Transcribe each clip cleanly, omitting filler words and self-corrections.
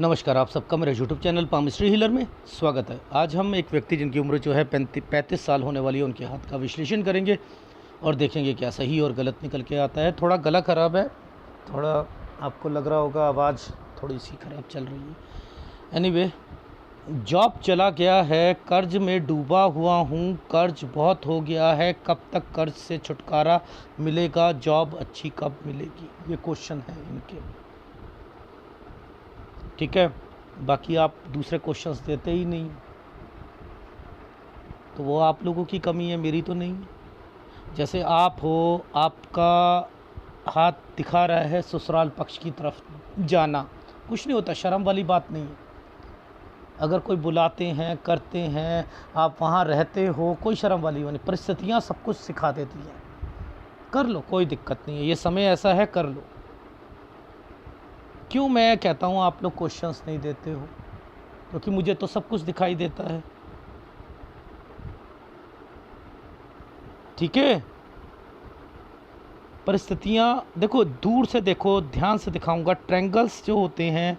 नमस्कार, आप सबका मेरे यूट्यूब चैनल पामिस्ट्री हीलर में स्वागत है। आज हम एक व्यक्ति जिनकी उम्र जो है 35 साल होने वाली है, उनके हाथ का विश्लेषण करेंगे और देखेंगे क्या सही और गलत निकल के आता है। थोड़ा गला ख़राब है, थोड़ा आपको लग रहा होगा आवाज़ थोड़ी सी ख़राब चल रही है। एनीवे, जॉब चला गया है, कर्ज में डूबा हुआ हूँ, कर्ज बहुत हो गया है, कब तक कर्ज से छुटकारा मिलेगा, जॉब अच्छी कब मिलेगी, ये क्वेश्चन है इनके। ठीक है, बाकी आप दूसरे क्वेश्चंस देते ही नहीं, तो वो आप लोगों की कमी है, मेरी तो नहीं है। जैसे आप हो, आपका हाथ दिखा रहा है ससुराल पक्ष की तरफ जाना, कुछ नहीं होता, शर्म वाली बात नहीं है। अगर कोई बुलाते हैं, करते हैं, आप वहाँ रहते हो, कोई शर्म वाली नहीं। परिस्थितियाँ सब कुछ सिखा देती हैं, कर लो, कोई दिक्कत नहीं है, ये समय ऐसा है, कर लो। क्यों मैं कहता हूँ आप लोग क्वेश्चंस नहीं देते हो? क्योंकि मुझे तो सब कुछ दिखाई देता है। ठीक है, परिस्थितियाँ देखो, दूर से देखो, ध्यान से दिखाऊंगा। ट्रायंगल्स जो होते हैं,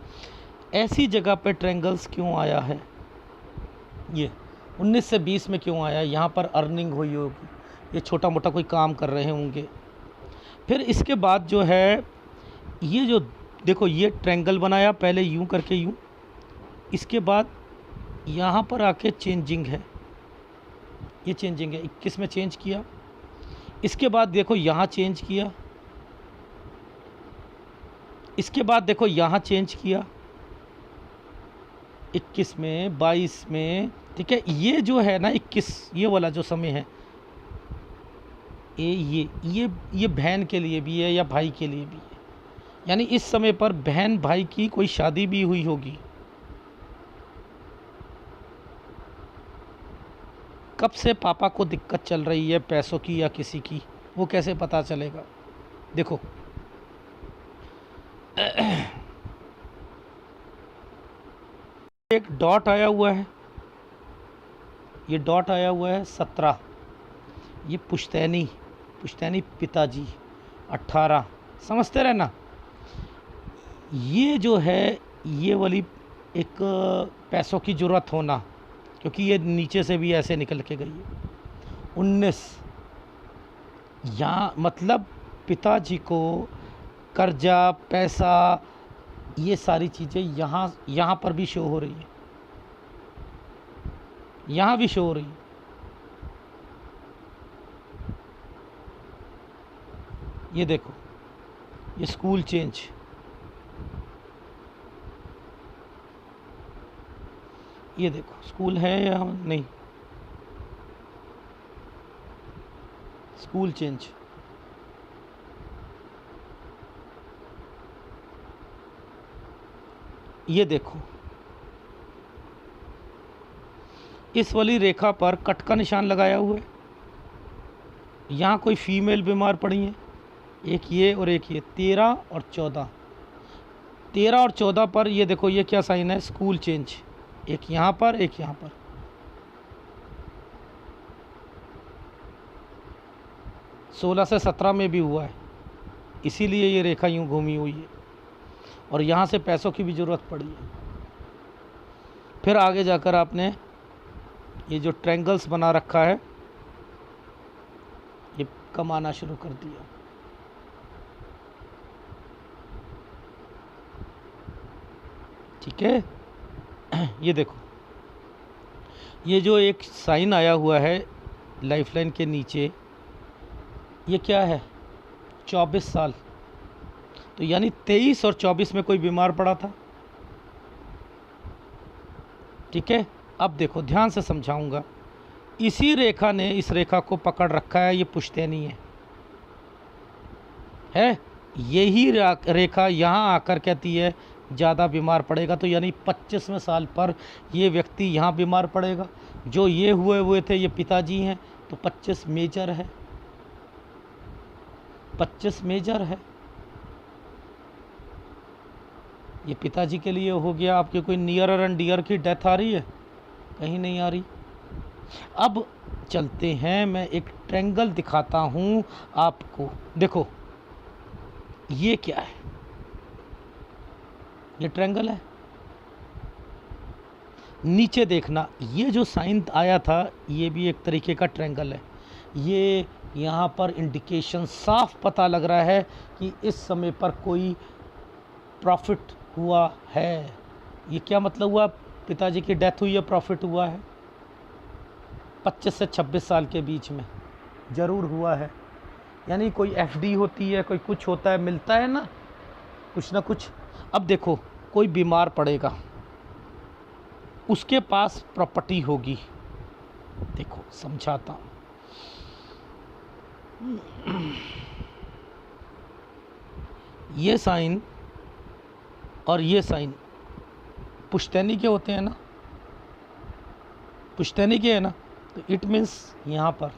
ऐसी जगह पे ट्रायंगल्स क्यों आया है, ये 19 से 20 में क्यों आया है? यहाँ पर अर्निंग हुई होगी, ये छोटा मोटा कोई काम कर रहे होंगे। फिर इसके बाद जो है, ये जो देखो, ये ट्रायंगल बनाया पहले यूं करके, यूं, इसके बाद यहाँ पर आके चेंजिंग है, ये चेंजिंग है, 21 में चेंज किया। इसके बाद देखो यहाँ चेंज किया, इसके बाद देखो यहाँ चेंज किया, 21 में, 22 में। ठीक है, ये जो है ना 21, ये वाला जो समय है, ये बहन के लिए भी है या भाई के लिए भी है। यानी इस समय पर बहन भाई की कोई शादी भी हुई होगी। कब से पापा को दिक्कत चल रही है पैसों की या किसी की, वो कैसे पता चलेगा? देखो, एक डॉट आया हुआ है, ये डॉट आया हुआ है 17, ये पुश्तैनी पिताजी 18, समझते रहना। ये जो है, ये वाली एक पैसों की ज़रूरत होना, क्योंकि ये नीचे से भी ऐसे निकल के गई है। 19, यहाँ मतलब पिताजी को कर्जा, पैसा, ये सारी चीज़ें यहाँ पर भी शो हो रही है, यहाँ भी शो हो रही है। ये देखो, ये स्कूल चेंज, ये देखो स्कूल है या नहीं, स्कूल चेंज, ये देखो, इस वाली रेखा पर कट का निशान लगाया हुआ है। यहाँ कोई फीमेल बीमार पड़ी है, एक ये और एक ये, 13 और 14, 13 और 14 पर ये देखो, ये क्या साइन है? स्कूल चेंज, एक यहाँ पर, एक यहाँ पर। 16 से 17 में भी हुआ है, इसीलिए ये रेखा यूँ घूमी हुई है, और यहाँ से पैसों की भी ज़रूरत पड़ी है। फिर आगे जाकर आपने ये जो ट्रायंगल्स बना रखा है, ये कमाना शुरू कर दिया। ठीक है, ये देखो, ये जो एक साइन आया हुआ है लाइफलाइन के नीचे, ये क्या है? 24 साल। तो यानी 23 और 24 में कोई बीमार पड़ा था। ठीक है, अब देखो, ध्यान से समझाऊंगा। इसी रेखा ने इस रेखा को पकड़ रखा है, ये पुश्तैनी है। यही रेखा यहाँ आकर कहती है ज़्यादा बीमार पड़ेगा, तो यानी 25वें साल पर ये व्यक्ति यहाँ बीमार पड़ेगा। जो ये हुए थे, ये पिताजी हैं, तो 25 मेजर है, 25 मेजर है। ये पिताजी के लिए हो गया। आपके कोई नियर एंड डियर की डेथ आ रही है? कहीं नहीं आ रही। अब चलते हैं, मैं एक ट्रायंगल दिखाता हूँ आपको। देखो, ये क्या है? ये ट्रायंगल है, नीचे देखना, ये जो साइन आया था ये भी एक तरीके का ट्रायंगल है। ये यहाँ पर इंडिकेशन साफ पता लग रहा है कि इस समय पर कोई प्रॉफिट हुआ है। ये क्या मतलब हुआ? पिताजी की डेथ हुई है, प्रॉफिट हुआ है 25 से 26 साल के बीच में ज़रूर हुआ है। यानी कोई एफडी होती है, कोई कुछ होता है, मिलता है ना कुछ ना कुछ। अब देखो कोई बीमार पड़ेगा, उसके पास प्रॉपर्टी होगी। देखो समझाता हूँ। ये साइन और ये साइन पुश्तैनी के होते हैं ना, पुश्तैनी के है ना, तो इट मीन्स यहाँ पर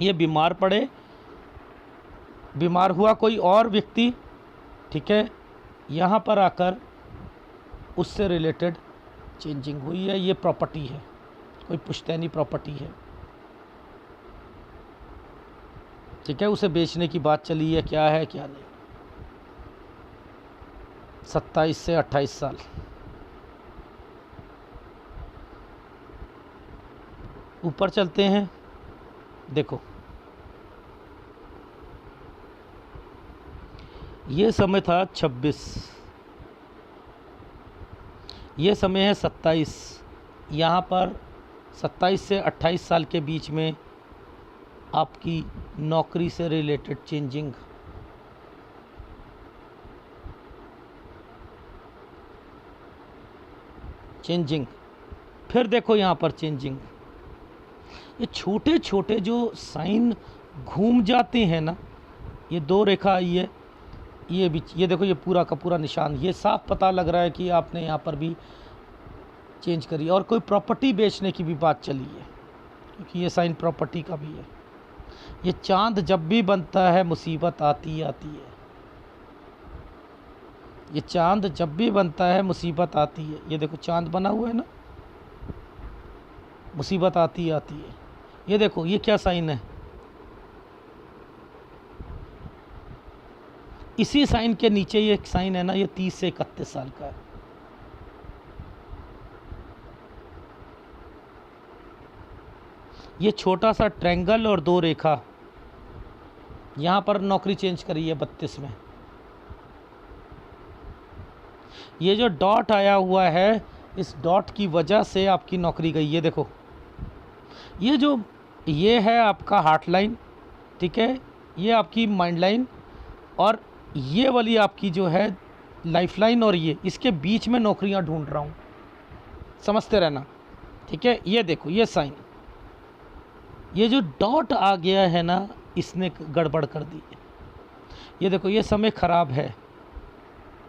ये बीमार पड़े, बीमार हुआ कोई और व्यक्ति, ठीक है, यहाँ पर आकर उससे रिलेटेड चेंजिंग हुई है, ये प्रॉपर्टी है, कोई पुश्तैनी प्रॉपर्टी है, ठीक है, उसे बेचने की बात चली है, क्या है क्या नहीं। 27 से 28 साल। ऊपर चलते हैं, देखो ये समय था 26, ये समय है 27। यहाँ पर 27 से 28 साल के बीच में आपकी नौकरी से रिलेटेड चेंजिंग, फिर देखो यहाँ पर चेंजिंग। ये छोटे छोटे जो साइन घूम जाते हैं ना, ये 2 रेखा आई है, ये भी, ये देखो ये पूरा का पूरा निशान, ये साफ पता लग रहा है कि आपने यहाँ पर भी चेंज करी। और कोई प्रॉपर्टी बेचने की भी बात चली है, क्योंकि ये साइन प्रॉपर्टी का भी है। ये चांद जब भी बनता है मुसीबत आती आती है, ये चांद जब भी बनता है मुसीबत आती है। ये देखो चांद बना हुआ है ना, मुसीबत आती आती है। ये देखो ये क्या साइन है, इसी साइन के नीचे ये एक साइन है ना, ये 30 से 31 साल का है। ये छोटा सा ट्रायंगल और 2 रेखा, यहाँ पर नौकरी चेंज करी है 32 में। ये जो डॉट आया हुआ है, इस डॉट की वजह से आपकी नौकरी गई। ये देखो ये है आपका हार्ट लाइन, ठीक है, ये आपकी माइंड लाइन, और ये वाली आपकी जो है लाइफ लाइन, और ये इसके बीच में नौकरियां ढूंढ रहा हूँ, समझते रहना, ठीक है। ये देखो ये साइन, ये जो डॉट आ गया है ना, इसने गड़बड़ कर दी है। ये देखो ये समय ख़राब है,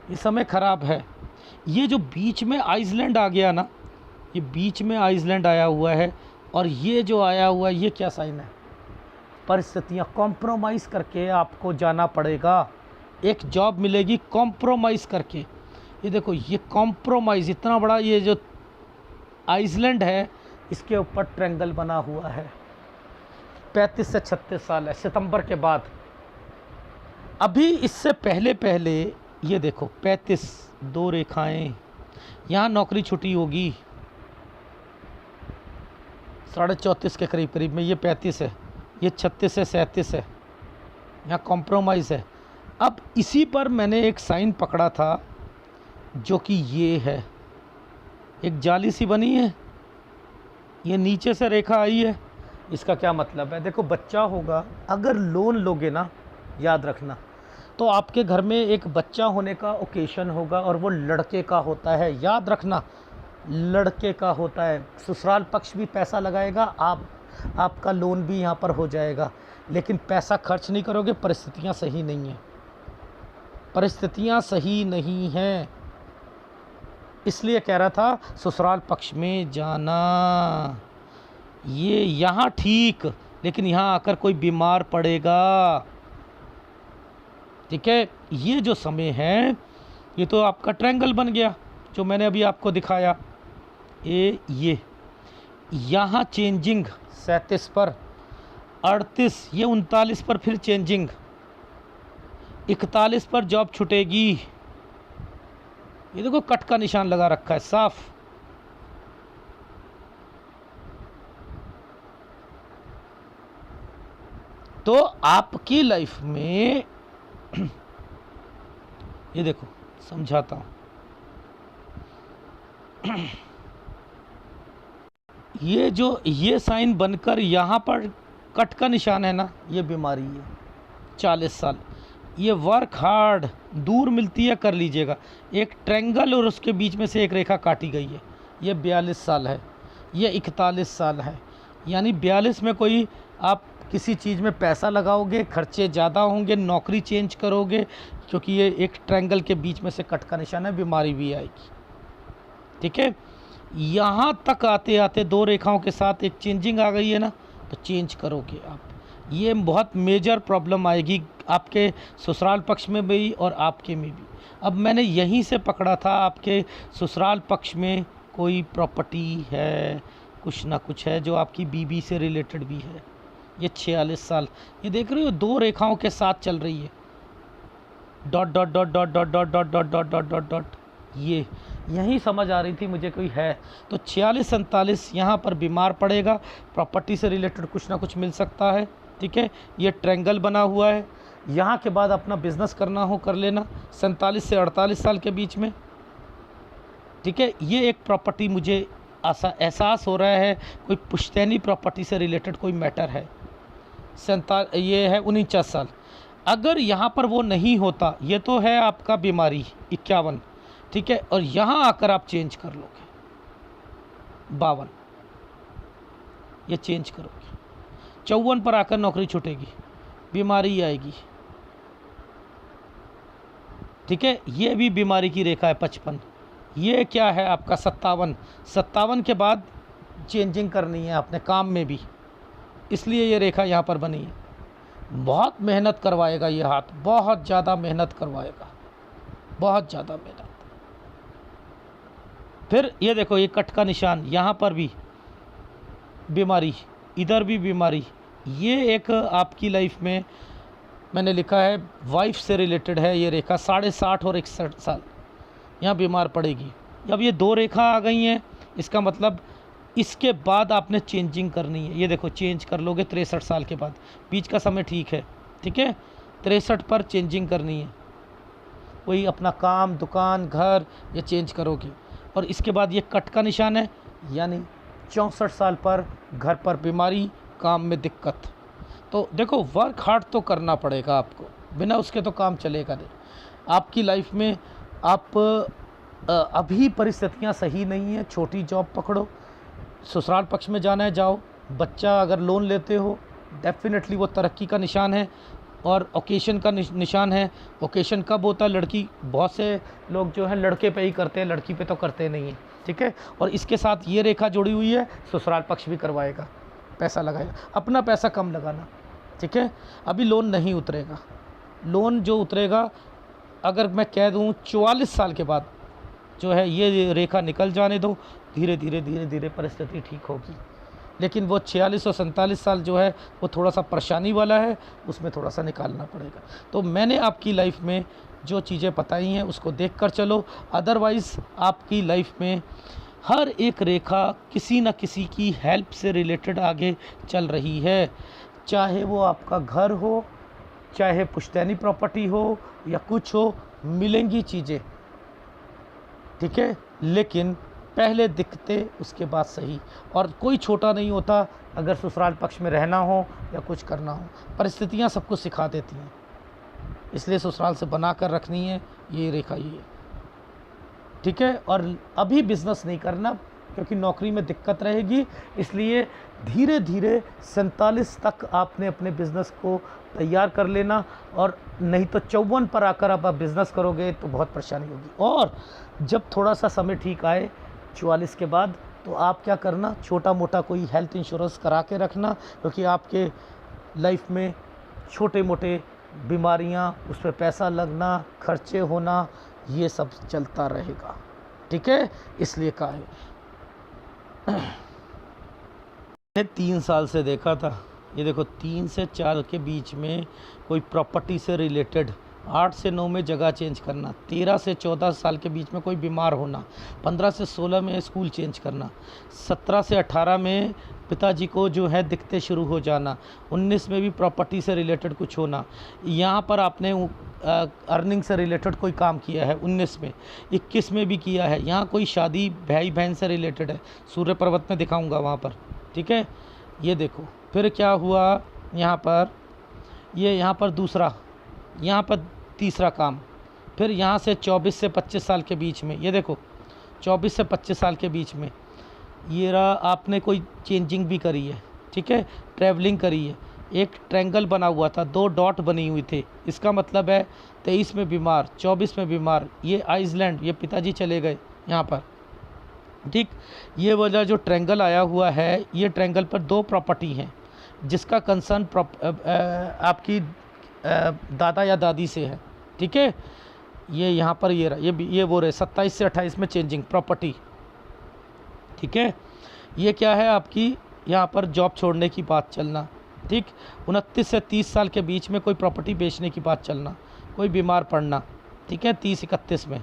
ये समय ख़राब है। ये जो बीच में आइसलैंड आ गया ना, ये बीच में आइसलैंड आया हुआ है, और ये जो आया हुआ है, ये क्या साइन है? परिस्थितियाँ, कॉम्प्रोमाइज़ करके आपको जाना पड़ेगा। एक जॉब मिलेगी कॉम्प्रोमाइज़ करके। ये देखो ये कॉम्प्रोमाइज़, इतना बड़ा ये जो आइसलैंड है, इसके ऊपर ट्रायंगल बना हुआ है। 35 से 36 साल है, सितंबर के बाद। अभी इससे पहले ये देखो 35, 2 रेखाएं, यहाँ नौकरी छुट्टी होगी 34.5 के करीब में, ये 35 है, ये 36 से 37 है, यहाँ कॉम्प्रोमाइज़ है। अब इसी पर मैंने एक साइन पकड़ा था, जो कि ये है, एक जाली सी बनी है, ये नीचे से रेखा आई है। इसका क्या मतलब है? देखो बच्चा होगा, अगर लोन लोगे ना, याद रखना, तो आपके घर में एक बच्चा होने का ओकेशन होगा, और वो लड़के का होता है, याद रखना, लड़के का होता है। ससुराल पक्ष भी पैसा लगाएगा, आपका लोन भी यहाँ पर हो जाएगा, लेकिन पैसा खर्च नहीं करोगे, परिस्थितियाँ सही नहीं हैं, परिस्थितियाँ सही नहीं हैं। इसलिए कह रहा था ससुराल पक्ष में जाना, ये यहाँ ठीक, लेकिन यहाँ आकर कोई बीमार पड़ेगा, ठीक है। ये जो समय है, ये तो आपका ट्रायंगल बन गया, जो मैंने अभी आपको दिखाया। ये यहाँ चेंजिंग 37 पर, 38, ये 39 पर फिर चेंजिंग, 41 पर जॉब छूटेगी, ये देखो कट का निशान लगा रखा है साफ। तो आपकी लाइफ में ये देखो समझाता हूं, ये साइन बनकर यहाँ पर कट का निशान है ना, ये बीमारी है 40 साल। ये वर्क हार्ड, दूर मिलती है कर लीजिएगा। एक ट्रायंगल और उसके बीच में से एक रेखा काटी गई है, ये 42 साल है, ये 41 साल है। यानी 42 में कोई आप किसी चीज़ में पैसा लगाओगे, खर्चे ज़्यादा होंगे, नौकरी चेंज करोगे, क्योंकि ये एक ट्रायंगल के बीच में से कट का निशान है, बीमारी भी आएगी। ठीक है, यहाँ तक आते आते दो रेखाओं के साथ एक चेंजिंग आ गई है ना, तो चेंज करोगे आप। ये बहुत मेजर प्रॉब्लम आएगी आपके ससुराल पक्ष में भी और आपके में भी। अब मैंने यहीं से पकड़ा था, आपके ससुराल पक्ष में कोई प्रॉपर्टी है, कुछ ना कुछ है जो आपकी बीबी से रिलेटेड भी है। ये 46 साल, ये देख रहे हो दो रेखाओं के साथ चल रही है, dot dot dot dot dot dot dot dot dot dot dot dot. ये यहीं समझ आ रही थी मुझे कोई है। तो 46-47 यहाँ पर बीमार पड़ेगा, प्रॉपर्टी से रिलेटेड कुछ ना कुछ मिल सकता है। ठीक है, ये ट्रायंगल बना हुआ है। यहाँ के बाद अपना बिजनेस करना हो कर लेना 47 से 48 साल के बीच में। ठीक है, ये एक प्रॉपर्टी मुझे एहसास हो रहा है, कोई पुश्तैनी प्रॉपर्टी से रिलेटेड कोई मैटर है। ये है 49 साल। अगर यहाँ पर वो नहीं होता, ये तो है आपका बीमारी 51। ठीक है, और यहाँ आकर आप चेंज कर लोगे 52, ये चेंज करोगे। 54 पर आकर नौकरी छूटेगी, बीमारी आएगी। ठीक है, ये भी बीमारी की रेखा है 55। ये क्या है आपका 57 के बाद चेंजिंग करनी है आपने काम में भी, इसलिए ये रेखा यहाँ पर बनी है। बहुत मेहनत करवाएगा ये हाथ, बहुत ज़्यादा मेहनत करवाएगा, बहुत ज़्यादा मेहनत। फिर ये देखो ये कट का निशान, यहाँ पर भी बीमारी, इधर भी बीमारी। ये एक आपकी लाइफ में मैंने लिखा है वाइफ से रिलेटेड है ये रेखा, 60 और 61 साल यहाँ बीमार पड़ेगी। जब ये दो रेखा आ गई हैं, इसका मतलब इसके बाद आपने चेंजिंग करनी है। ये देखो चेंज कर लोगे 63 साल के बाद, बीच का समय ठीक है। ठीक है, 63 पर चेंजिंग करनी है, कोई अपना काम, दुकान, घर ये चेंज करोगे। और इसके बाद ये कट का निशान है, यानी 64 साल पर घर पर बीमारी, काम में दिक्कत। तो देखो वर्क हार्ड तो करना पड़ेगा आपको, बिना उसके तो काम चलेगा नहीं। आपकी लाइफ में आप अभी परिस्थितियां सही नहीं है, छोटी जॉब पकड़ो, ससुराल पक्ष में जाना है जाओ। बच्चा अगर लोन लेते हो डेफिनेटली वो तरक्की का निशान है और ओकेशन का निशान है। ओकेशन कब होता है? लड़की, बहुत से लोग जो है लड़के पे ही करते हैं, लड़की पे तो करते नहीं हैं। ठीक है, और इसके साथ ये रेखा जुड़ी हुई है, ससुराल पक्ष भी करवाएगा, पैसा लगाएगा। अपना पैसा कम लगाना। ठीक है, अभी लोन नहीं उतरेगा, लोन जो उतरेगा अगर मैं कह दूं 44 साल के बाद जो है ये रेखा निकल जाने दो, धीरे धीरे परिस्थिति ठीक होगी। लेकिन वो 46 और 47 साल जो है वो थोड़ा सा परेशानी वाला है, उसमें थोड़ा सा निकालना पड़ेगा। तो मैंने आपकी लाइफ में जो चीज़ें बताई हैं उसको देख कर चलो, अदरवाइज़ आपकी लाइफ में हर एक रेखा किसी न किसी की हेल्प से रिलेटेड आगे चल रही है। चाहे वो आपका घर हो, चाहे पुश्तैनी प्रॉपर्टी हो या कुछ हो, मिलेंगी चीज़ें। ठीक है, लेकिन पहले दिखते उसके बाद सही। और कोई छोटा नहीं होता अगर ससुराल पक्ष में रहना हो या कुछ करना हो, परिस्थितियां सब कुछ सिखा देती हैं। इसलिए ससुराल से बना कर रखनी है ये रेखा, ये है। ठीक है, और अभी बिज़नेस नहीं करना क्योंकि नौकरी में दिक्कत रहेगी, इसलिए धीरे धीरे 47 तक आपने अपने बिज़नेस को तैयार कर लेना। और नहीं तो 54 पर आकर आप बिज़नेस करोगे तो बहुत परेशानी होगी। और जब थोड़ा सा समय ठीक आए 44 के बाद, तो आप क्या करना, छोटा मोटा कोई हेल्थ इंश्योरेंस करा के रखना, क्योंकि आपके लाइफ में छोटे मोटे बीमारियां, उस पर पैसा लगना, खर्चे होना, ये सब चलता रहेगा। ठीक है, इसलिए कहा है। मैंने 3 साल से देखा था, ये देखो 3 से 4 के बीच में कोई प्रॉपर्टी से रिलेटेड 8 से 9 में जगह चेंज करना, 13 से 14 साल के बीच में कोई बीमार होना, 15 से 16 में स्कूल चेंज करना, 17 से 18 में पिताजी को जो है दिखते शुरू हो जाना, 19 में भी प्रॉपर्टी से रिलेटेड कुछ होना। यहाँ पर आपने अर्निंग से रिलेटेड कोई काम किया है 19 में, 21 में भी किया है। यहाँ कोई शादी भाई बहन से रिलेटेड है, सूर्य पर्वत में दिखाऊंगा वहाँ पर, ठीक है। ये देखो फिर क्या हुआ यहाँ पर, ये यहाँ पर दूसरा, यहाँ पर तीसरा काम। फिर यहाँ से 24 से 25 साल के बीच में, ये देखो 24 से 25 साल के बीच में ये रहा, आपने कोई चेंजिंग भी करी है, ठीक है, ट्रैवलिंग करी है। एक ट्रायंगल बना हुआ था, 2 डॉट बनी हुई थे, इसका मतलब है 23 में बीमार, 24 में बीमार। ये आइसलैंड, ये पिताजी चले गए यहाँ पर, ठीक। ये वाला जो ट्रायंगल आया हुआ है, ये ट्रायंगल पर 2 प्रॉपर्टी हैं जिसका कंसर्न आपकी दादा या दादी से है, ठीक है। ये यहाँ पर ये रहा, ये वो रहे 27 से 28 में चेंजिंग प्रॉपर्टी, ठीक है। ये क्या है आपकी, यहाँ पर जॉब छोड़ने की बात चलना, ठीक। 29 से 30 साल के बीच में कोई प्रॉपर्टी बेचने की बात चलना, कोई बीमार पड़ना, ठीक है। 30-31 में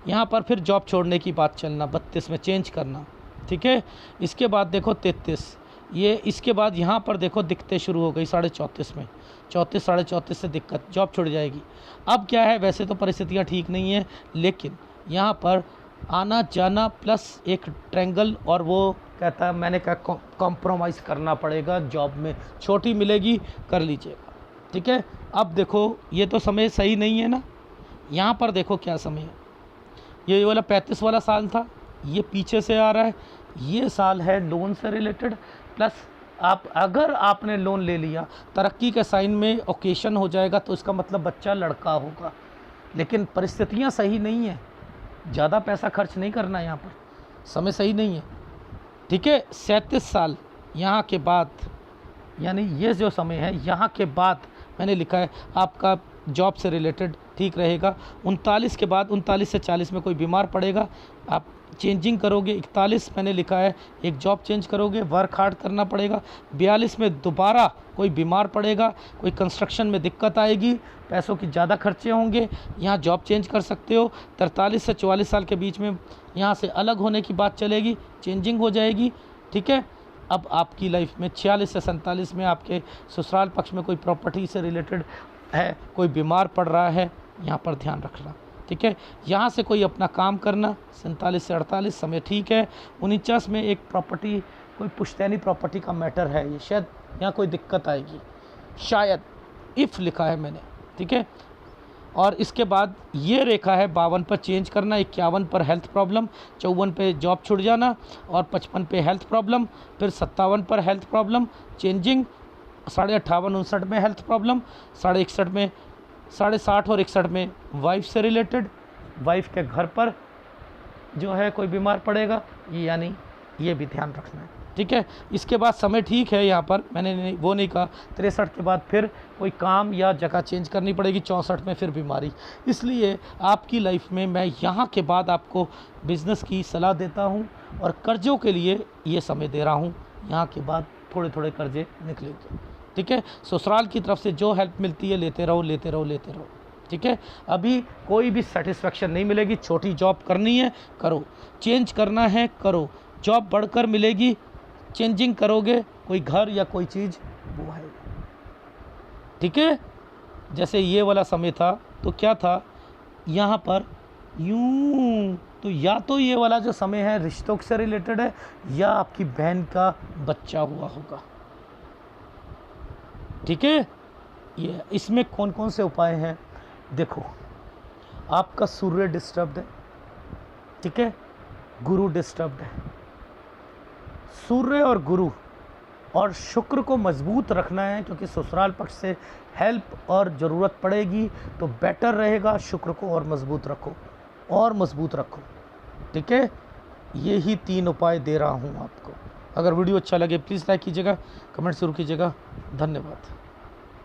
यहाँ पर फिर जॉब छोड़ने की बात चलना, 32 में चेंज करना, ठीक है। इसके बाद देखो 33, ये इसके बाद यहाँ पर देखो दिक्कतें शुरू हो गई 34 में, 34 साढ़े 34 से दिक्कत, जॉब छुड़ जाएगी। अब क्या है, वैसे तो परिस्थितियाँ ठीक नहीं है, लेकिन यहाँ पर आना जाना प्लस एक ट्रायंगल, और वो कहता है मैंने कहा कॉम्प्रोमाइज़ करना पड़ेगा, जॉब में छोटी मिलेगी कर लीजिएगा, ठीक है। अब देखो ये तो समय सही नहीं है ना, यहाँ पर देखो क्या समय है, ये वाला 35 वाला साल था, ये पीछे से आ रहा है, ये साल है लोन से रिलेटेड, प्लस आप अगर आपने लोन ले लिया तरक्की के साइन में ओकेशन हो जाएगा, तो इसका मतलब बच्चा लड़का होगा। लेकिन परिस्थितियाँ सही नहीं है, ज़्यादा पैसा खर्च नहीं करना, यहाँ पर समय सही नहीं है, ठीक है। 37 साल यहाँ के बाद, यानी ये जो समय है यहाँ के बाद मैंने लिखा है आपका जॉब से रिलेटेड ठीक रहेगा। 39 के बाद, 39 से 40 में कोई बीमार पड़ेगा, आप चेंजिंग करोगे। 41 मैंने लिखा है एक जॉब चेंज करोगे, वर्क हार्ड करना पड़ेगा। 42 में दोबारा कोई बीमार पड़ेगा, कोई कंस्ट्रक्शन में दिक्कत आएगी, पैसों की ज़्यादा खर्चे होंगे, यहाँ जॉब चेंज कर सकते हो। 43 से 44 साल के बीच में यहाँ से अलग होने की बात चलेगी, चेंजिंग हो जाएगी, ठीक है। अब आपकी लाइफ में 46 से 47 में आपके ससुराल पक्ष में कोई प्रॉपर्टी से रिलेटेड है, कोई बीमार पड़ रहा है, यहाँ पर ध्यान रखना, ठीक है। यहाँ से कोई अपना काम करना, 47 से 48 समय ठीक है। 49 में एक प्रॉपर्टी, कोई पुश्तैनी प्रॉपर्टी का मैटर है, ये शायद यहाँ कोई दिक्कत आएगी, शायद, इफ़ लिखा है मैंने, ठीक है। और इसके बाद ये रेखा है 52 पर चेंज करना, 51 पर हेल्थ प्रॉब्लम, 54 पे जॉब छूट जाना, और 55 पे हेल्थ प्रॉब्लम, फिर 57 पर हेल्थ प्रॉब्लम चेंजिंग, 58, 59 में हेल्थ प्रॉब्लम, 61 में, 60 और 61 में वाइफ से रिलेटेड, वाइफ के घर पर जो है कोई बीमार पड़ेगा, ये यानी ये भी ध्यान रखना है, ठीक है। इसके बाद समय ठीक है, यहाँ पर मैंने वो नहीं कहा। 63 के बाद फिर कोई काम या जगह चेंज करनी पड़ेगी, 64 में फिर बीमारी। इसलिए आपकी लाइफ में मैं यहाँ के बाद आपको बिज़नेस की सलाह देता हूँ, और कर्ज़ों के लिए ये समय दे रहा हूँ, यहाँ के बाद थोड़े थोड़े कर्ज़े निकलेंगे, ठीक है। ससुराल की तरफ से जो हेल्प मिलती है लेते रहो, लेते रहो, लेते रहो, ठीक है। अभी कोई भी सेटिस्फेक्शन नहीं मिलेगी, छोटी जॉब करनी है करो, चेंज करना है करो, जॉब बढ़कर मिलेगी, चेंजिंग करोगे, कोई घर या कोई चीज़ वो है, ठीक है। जैसे ये वाला समय था तो क्या था यहाँ पर यूं, तो या तो ये वाला जो समय है रिश्तों से रिलेटेड है, या आपकी बहन का बच्चा हुआ होगा, ठीक है। ये इसमें कौन कौन से उपाय हैं, देखो आपका सूर्य डिस्टर्ब्ड है, ठीक है, गुरु डिस्टर्ब्ड है। सूर्य और गुरु और शुक्र को मजबूत रखना है, क्योंकि ससुराल पक्ष से हेल्प और ज़रूरत पड़ेगी, तो बेटर रहेगा शुक्र को और मजबूत रखो, और मजबूत रखो, ठीक है। यही 3 उपाय दे रहा हूँ आपको। अगर वीडियो अच्छा लगे प्लीज़ लाइक कीजिएगा, कमेंट जरूर कीजिएगा। धन्यवाद।